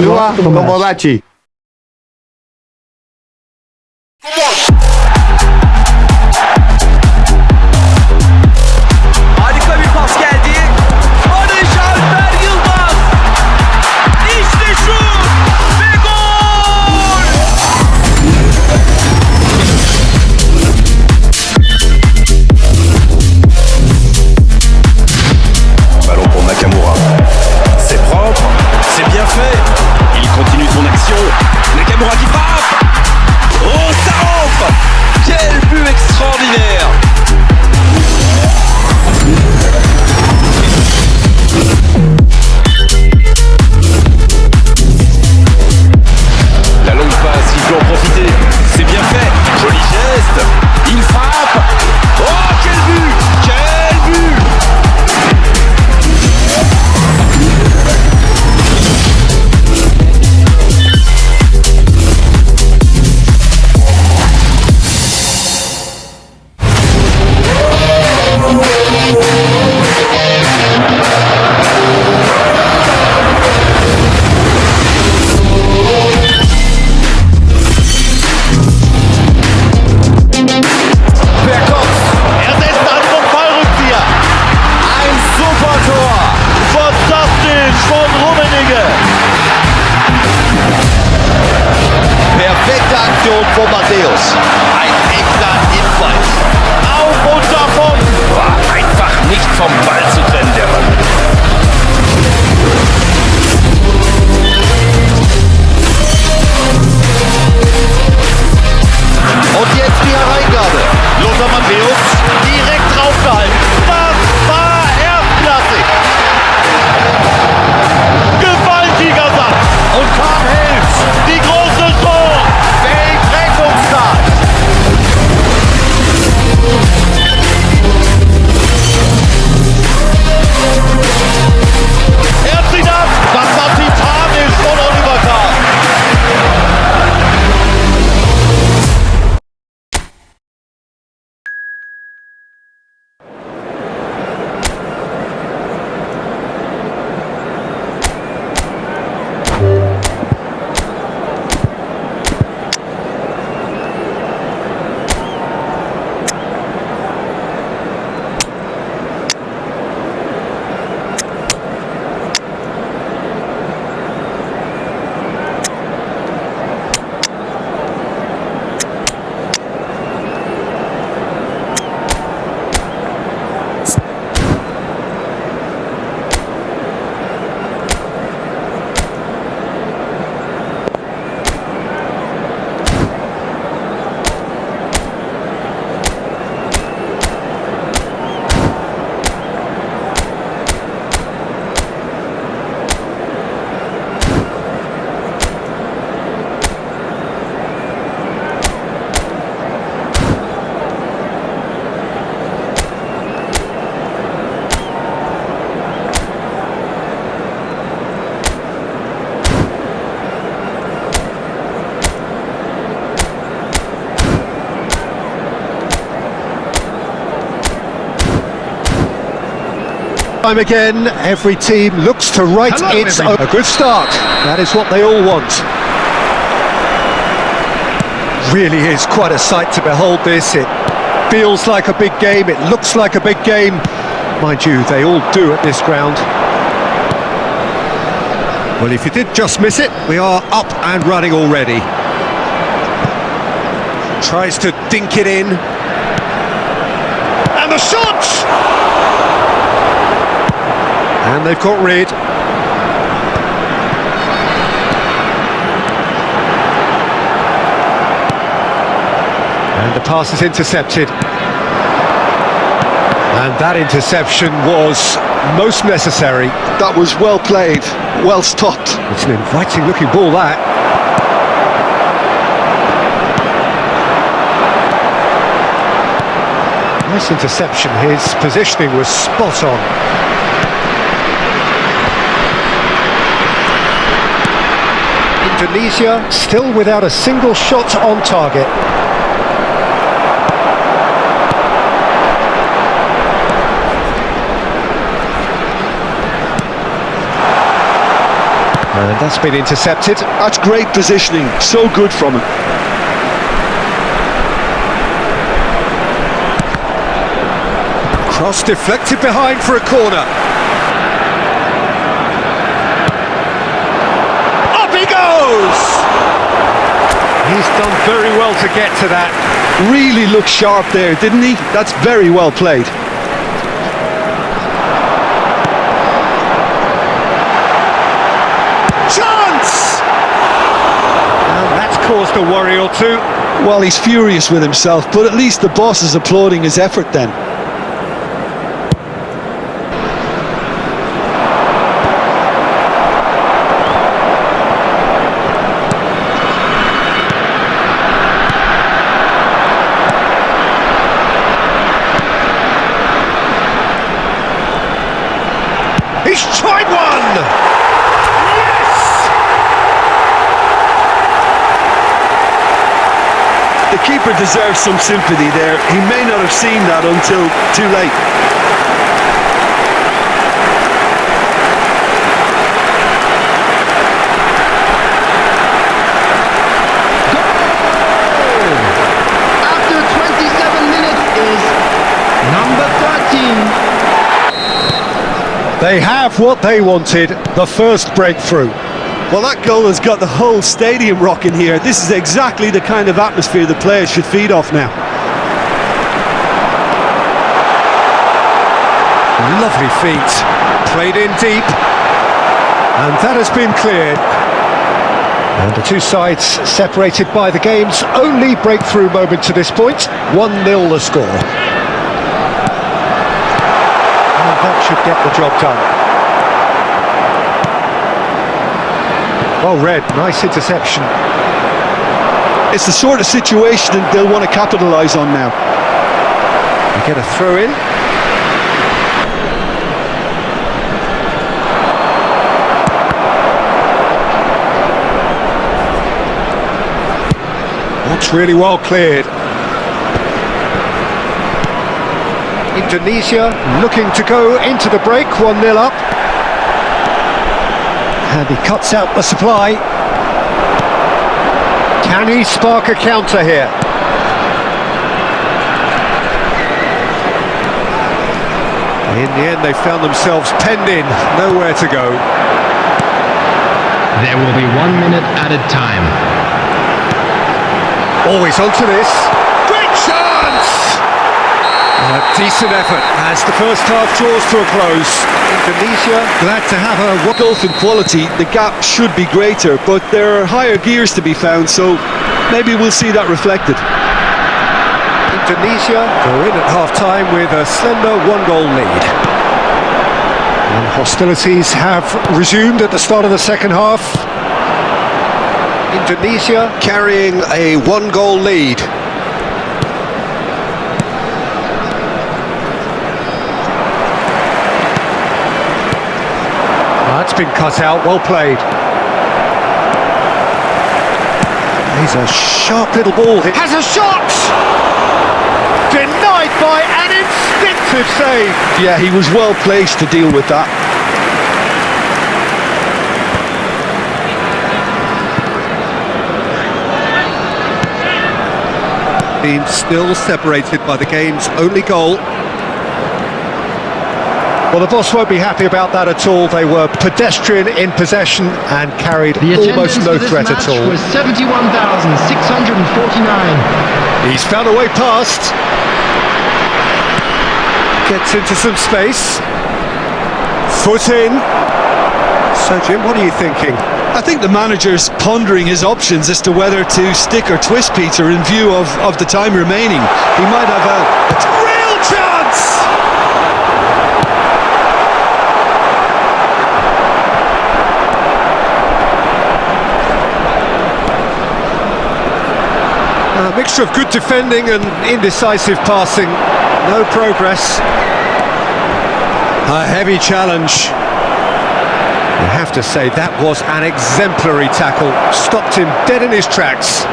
Kedua, Komorachi. Harika bir pas geldi. Barış Alper Yılmaz. İşte şut ve gol! Ballon pour Nakamura. C'est propre, c'est bien fait. Il continue son action. Nakamura qui frappe. Oh, ça rentre! Quel but extraordinaire! La longue passe, il peut en profiter. C'est bien fait. Joli geste. Il frappe. Oh, quel but! Quel but! Von Matthäus. Ein echter Infight. Auf und davon. War einfach nicht vom Ball zu trennen, der Mann. Und jetzt die Hereingabe. Lothar Matthäus direkt draufgehalten. Das war erstklassig. Gewaltiger Satz. Und Kahn hält die große Chance. Weltrettungstat. Er zieht ab. Das war titanisch von Oliver Kahn. Time again, every team looks to right its own. A good start, that is what they all want. Really is quite a sight to behold this. It feels like a big game, it looks like a big game. Mind you, they all do at this ground. Well, if you did just miss it, we are up and running already. Tries to dink it in. And the shot! And they've got rid. And the pass is intercepted. And that interception was most necessary. That was well played, well stopped. It's an inviting looking ball, that. Nice interception, his positioning was spot on. Indonesia still without a single shot on target. And That's been intercepted. That's great positioning, so good from him. Cross deflected behind for a corner. Up he goes! He's done very well to get to that. Really looked sharp there, didn't he? That's very well played. Chance! And that's caused a worry or two. Well, he's furious with himself, but at least the boss is applauding his effort then. He's tried one! Yes! The keeper deserves some sympathy there. He may not have seen that until too late. After 27 minutes is number 13. They have what they wanted, the first breakthrough. Well, that goal has got the whole stadium rocking here. This is exactly the kind of atmosphere the players should feed off now. Lovely feet, played in deep, and that has been cleared. And the two sides separated by the game's only breakthrough moment to this point, 1-0 the score. That should get the job done. Well read, nice interception. It's the sort of situation they'll want to capitalise on now. They get a throw in. That's really well cleared. Indonesia looking to go into the break, 1-0 up. And he cuts out the supply. Can he spark a counter here? In the end, they found themselves penned in, nowhere to go. There will be 1 minute added time. Always onto this. Great chance! A decent effort as the first half draws to a close. Indonesia glad to have a Golf in quality, the gap should be greater, but there are higher gears to be found, so maybe we'll see that reflected. Indonesia go in at half-time with a slender 1-goal lead. And hostilities have resumed at the start of the second half. Indonesia carrying a 1-goal lead. That's been cut out, well played. He's a sharp little ball. Has a shot! Denied by an instinctive save. Yeah, he was well placed to deal with that. Team still separated by the game's only goal. Well, the boss won't be happy about that at all. They were pedestrian in possession and carried almost no threat at all. Was 71,649. He's found a way past. Gets into some space. Foot in. So, Jim, what are you thinking? I think the manager's pondering his options as to whether to stick or twist Peter in view of the time remaining. He might have a Real chance! A mixture of good defending and indecisive passing. No progress. A heavy challenge. You have to say that was an exemplary tackle. Stopped him dead in his tracks.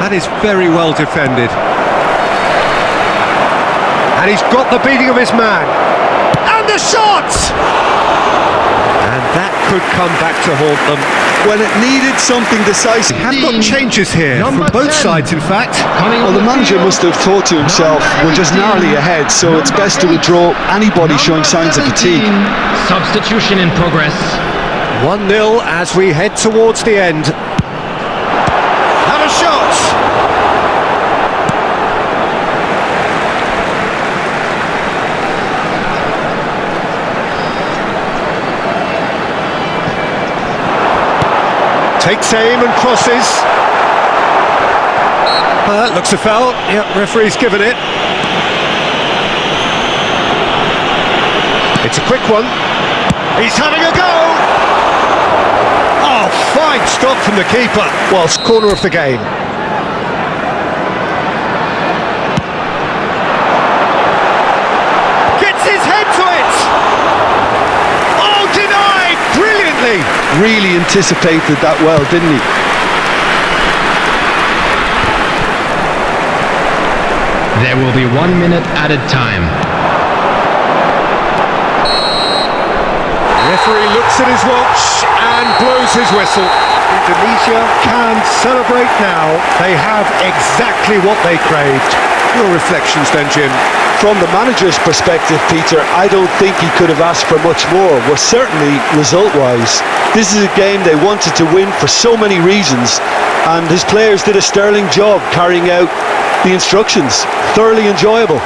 That is very well defended. And he's got the beating of his man. And the shot! And that could come back to haunt them. When it needed something decisive. Have got changes here from both sides, in fact. Well, the manager must have thought to himself, we're just narrowly ahead, so it's best to withdraw anybody showing signs of fatigue. Substitution in progress. 1-0 as we head towards the end. And a shot! Takes aim and crosses. Looks a foul. Yep, referee's given it. It's a quick one. He's having a go! Oh, fine stop from the keeper. Well, corner of the game. Gets his head to it! Oh, denied! Brilliantly! Really anticipated that well, didn't he? There will be 1 minute added time. The referee looks at his watch and blows his whistle. Indonesia can celebrate now. They have exactly what they craved. Your reflections then, Jim? From the manager's perspective, Peter, I don't think he could have asked for much more. Well, certainly result-wise. This is a game they wanted to win for so many reasons, and his players did a sterling job carrying out the instructions. Thoroughly enjoyable.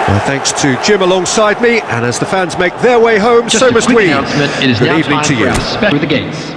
Well, thanks to Jim alongside me, and as the fans make their way home, so must we. It is Good now evening time to you. for Respect with the Gates.